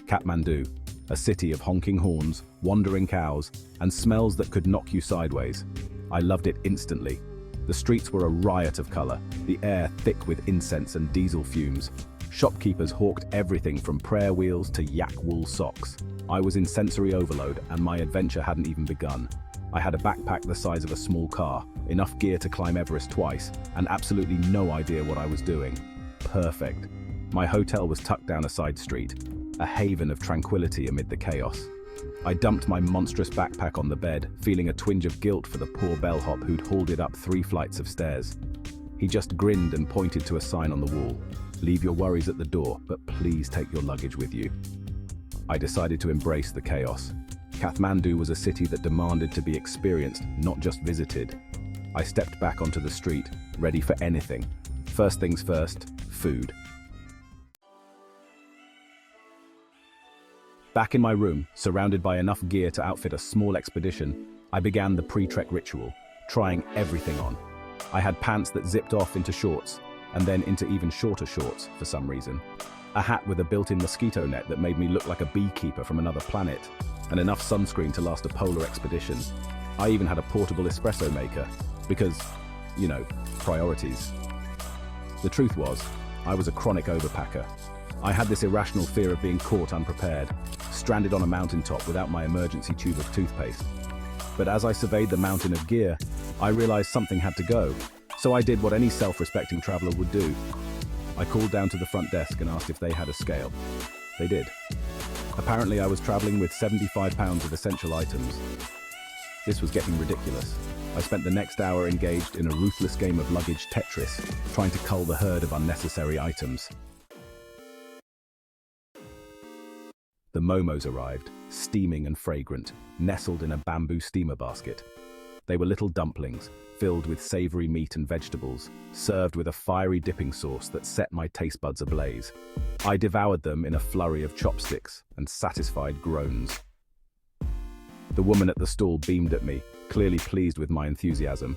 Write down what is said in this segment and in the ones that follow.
Kathmandu, a city of honking horns, wandering cows, and smells that could knock you sideways. I loved it instantly. The streets were a riot of color, the air thick with incense and diesel fumes. Shopkeepers hawked everything from prayer wheels to yak wool socks. I was in sensory overload, and my adventure hadn't even begun. I had a backpack the size of a small car, enough gear to climb Everest twice, and absolutely no idea what I was doing. Perfect. My hotel was tucked down a side street, a haven of tranquility amid the chaos. I dumped my monstrous backpack on the bed, feeling a twinge of guilt for the poor bellhop who'd hauled it up 3 flights of stairs. He just grinned and pointed to a sign on the wall. "Leave your worries at the door, but please take your luggage with you." I decided to embrace the chaos. Kathmandu was a city that demanded to be experienced, not just visited. I stepped back onto the street, ready for anything. First things first, food. Back in my room, surrounded by enough gear to outfit a small expedition, I began the pre-trek ritual, trying everything on. I had pants that zipped off into shorts, and then into even shorter shorts for some reason. A hat with a built-in mosquito net that made me look like a beekeeper from another planet, and enough sunscreen to last a polar expedition. I even had a portable espresso maker, because, you know, priorities. The truth was, I was a chronic overpacker. I had this irrational fear of being caught unprepared, stranded on a mountaintop without my emergency tube of toothpaste. But as I surveyed the mountain of gear, I realized something had to go. So I did what any self-respecting traveler would do. I called down to the front desk and asked if they had a scale. They did. Apparently I was traveling with 75 pounds of essential items. This was getting ridiculous. I spent the next hour engaged in a ruthless game of luggage Tetris, trying to cull the herd of unnecessary items. The momos arrived, steaming and fragrant, nestled in a bamboo steamer basket. They were little dumplings, filled with savory meat and vegetables, served with a fiery dipping sauce that set my taste buds ablaze. I devoured them in a flurry of chopsticks and satisfied groans. The woman at the stall beamed at me, clearly pleased with my enthusiasm.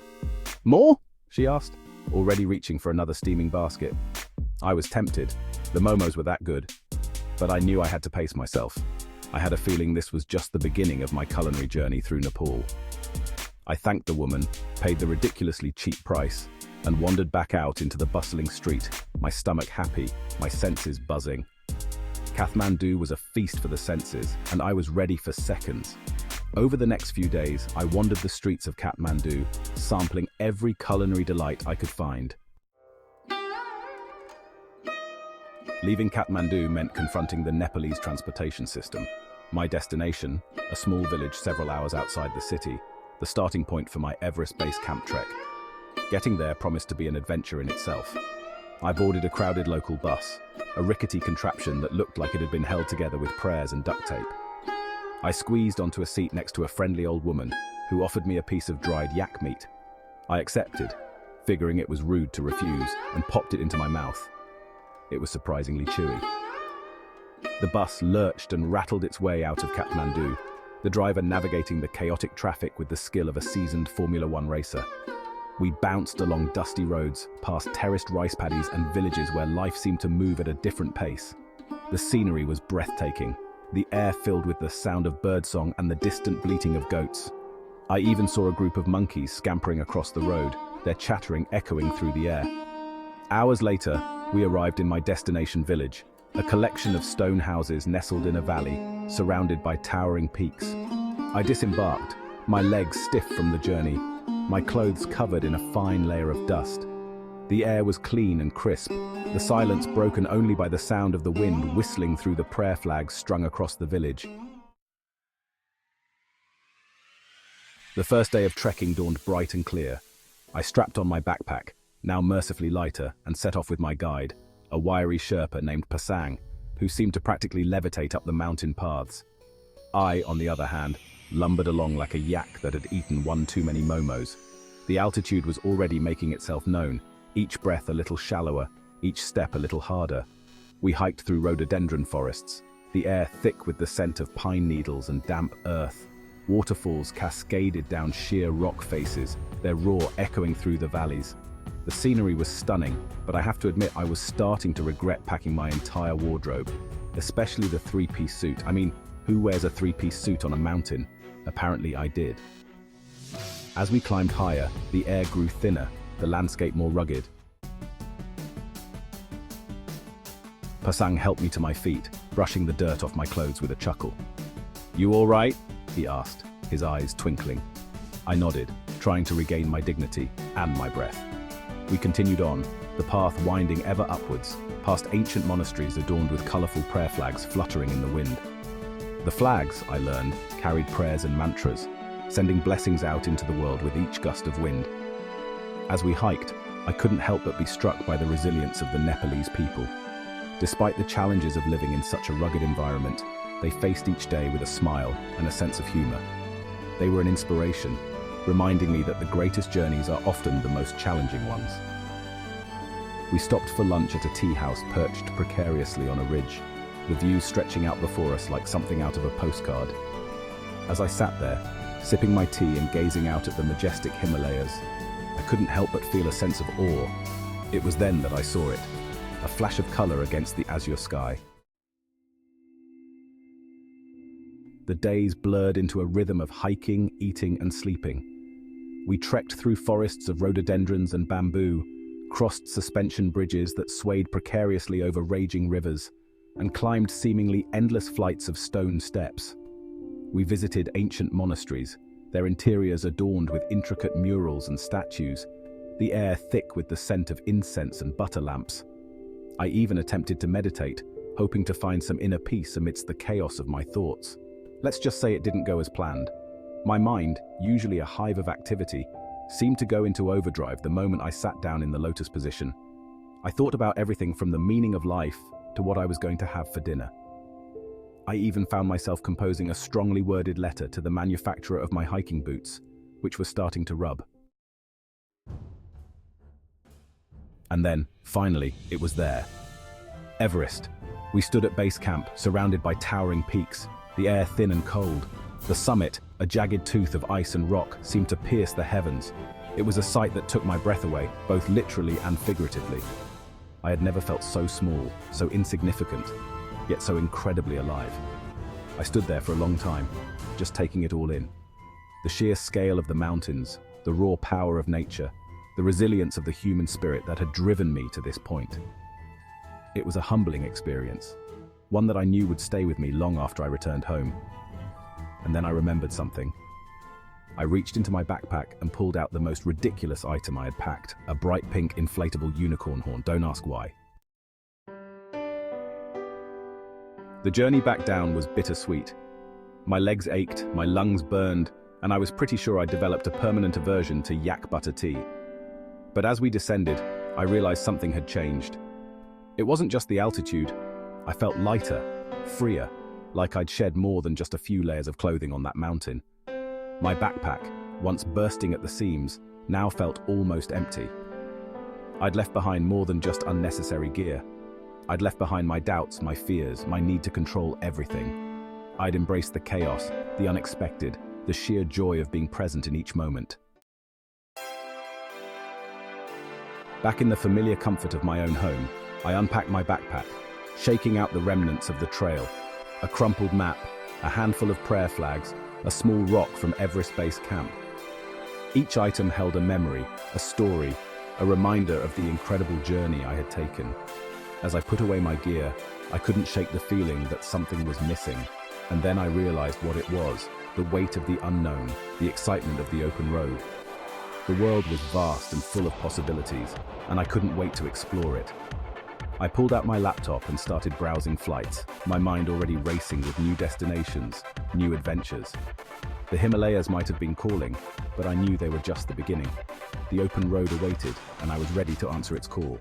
"More?" she asked, already reaching for another steaming basket. I was tempted. The momos were that good. But I knew I had to pace myself. I had a feeling this was just the beginning of my culinary journey through Nepal. I thanked the woman, paid the ridiculously cheap price, and wandered back out into the bustling street, my stomach happy, my senses buzzing. Kathmandu was a feast for the senses, and I was ready for seconds. Over the next few days, I wandered the streets of Kathmandu, sampling every culinary delight I could find. Leaving Kathmandu meant confronting the Nepalese transportation system. My destination, a small village several hours outside the city, the starting point for my Everest base camp trek. Getting there promised to be an adventure in itself. I boarded a crowded local bus, a rickety contraption that looked like it had been held together with prayers and duct tape. I squeezed onto a seat next to a friendly old woman who offered me a piece of dried yak meat. I accepted, figuring it was rude to refuse, and popped it into my mouth. It was surprisingly chewy. The bus lurched and rattled its way out of Kathmandu, the driver navigating the chaotic traffic with the skill of a seasoned Formula One racer. We bounced along dusty roads, past terraced rice paddies and villages where life seemed to move at a different pace. The scenery was breathtaking, the air filled with the sound of birdsong and the distant bleating of goats. I even saw a group of monkeys scampering across the road, their chattering echoing through the air. Hours later, we arrived in my destination village, a collection of stone houses nestled in a valley, surrounded by towering peaks. I disembarked, my legs stiff from the journey, my clothes covered in a fine layer of dust. The air was clean and crisp, the silence broken only by the sound of the wind whistling through the prayer flags strung across the village. The first day of trekking dawned bright and clear. I strapped on my backpack, now mercifully lighter, and set off with my guide, a wiry Sherpa named Pasang, who seemed to practically levitate up the mountain paths. I, on the other hand, lumbered along like a yak that had eaten one too many momos. The altitude was already making itself known, each breath a little shallower, each step a little harder. We hiked through rhododendron forests, the air thick with the scent of pine needles and damp earth. Waterfalls cascaded down sheer rock faces, their roar echoing through the valleys. The scenery was stunning, but I have to admit I was starting to regret packing my entire wardrobe. especially the three-piece suit. I mean, who wears a three-piece suit on a mountain? Apparently I did. As we climbed higher, the air grew thinner, the landscape more rugged. Pasang helped me to my feet, brushing the dirt off my clothes with a chuckle. "You all right?" he asked, his eyes twinkling. I nodded, trying to regain my dignity and my breath. We continued on, the path winding ever upwards, past ancient monasteries adorned with colorful prayer flags fluttering in the wind. The flags, I learned, carried prayers and mantras, sending blessings out into the world with each gust of wind. As we hiked, I couldn't help but be struck by the resilience of the Nepalese people. Despite the challenges of living in such a rugged environment, they faced each day with a smile and a sense of humor. They were an inspiration, reminding me that the greatest journeys are often the most challenging ones. We stopped for lunch at a tea house perched precariously on a ridge, the view stretching out before us like something out of a postcard. As I sat there, sipping my tea and gazing out at the majestic Himalayas, I couldn't help but feel a sense of awe. It was then that I saw it, a flash of color against the azure sky. The days blurred into a rhythm of hiking, eating, and sleeping. We trekked through forests of rhododendrons and bamboo, crossed suspension bridges that swayed precariously over raging rivers, and climbed seemingly endless flights of stone steps. We visited ancient monasteries, their interiors adorned with intricate murals and statues, the air thick with the scent of incense and butter lamps. I even attempted to meditate, hoping to find some inner peace amidst the chaos of my thoughts. Let's just say it didn't go as planned. My mind, usually a hive of activity, seemed to go into overdrive the moment I sat down in the lotus position. I thought about everything from the meaning of life to what I was going to have for dinner. I even found myself composing a strongly worded letter to the manufacturer of my hiking boots, which was starting to rub. And then, finally, it was there. Everest. We stood at base camp, surrounded by towering peaks, the air thin and cold. The summit, a jagged tooth of ice and rock, seemed to pierce the heavens. It was a sight that took my breath away, both literally and figuratively. I had never felt so small, so insignificant, yet so incredibly alive. I stood there for a long time, just taking it all in. The sheer scale of the mountains, the raw power of nature, the resilience of the human spirit that had driven me to this point. It was a humbling experience, one that I knew would stay with me long after I returned home. And then I remembered something. I reached into my backpack and pulled out the most ridiculous item I had packed, a bright pink inflatable unicorn horn. Don't ask why. The journey back down was bittersweet. My legs ached, my lungs burned, and I was pretty sure I'd developed a permanent aversion to yak butter tea. But as we descended, I realized something had changed. It wasn't just the altitude. I felt lighter, freer, like I'd shed more than just a few layers of clothing on that mountain. My backpack, once bursting at the seams, now felt almost empty. I'd left behind more than just unnecessary gear. I'd left behind my doubts, my fears, my need to control everything. I'd embraced the chaos, the unexpected, the sheer joy of being present in each moment. Back in the familiar comfort of my own home, I unpacked my backpack, shaking out the remnants of the trail. A crumpled map, a handful of prayer flags, a small rock from Everest Base Camp. Each item held a memory, a story, a reminder of the incredible journey I had taken. As I put away my gear, I couldn't shake the feeling that something was missing. And then I realized what it was, the weight of the unknown, the excitement of the open road. The world was vast and full of possibilities, and I couldn't wait to explore it. I pulled out my laptop and started browsing flights, my mind already racing with new destinations, new adventures. The Himalayas might have been calling, but I knew they were just the beginning. The open road awaited, and I was ready to answer its call.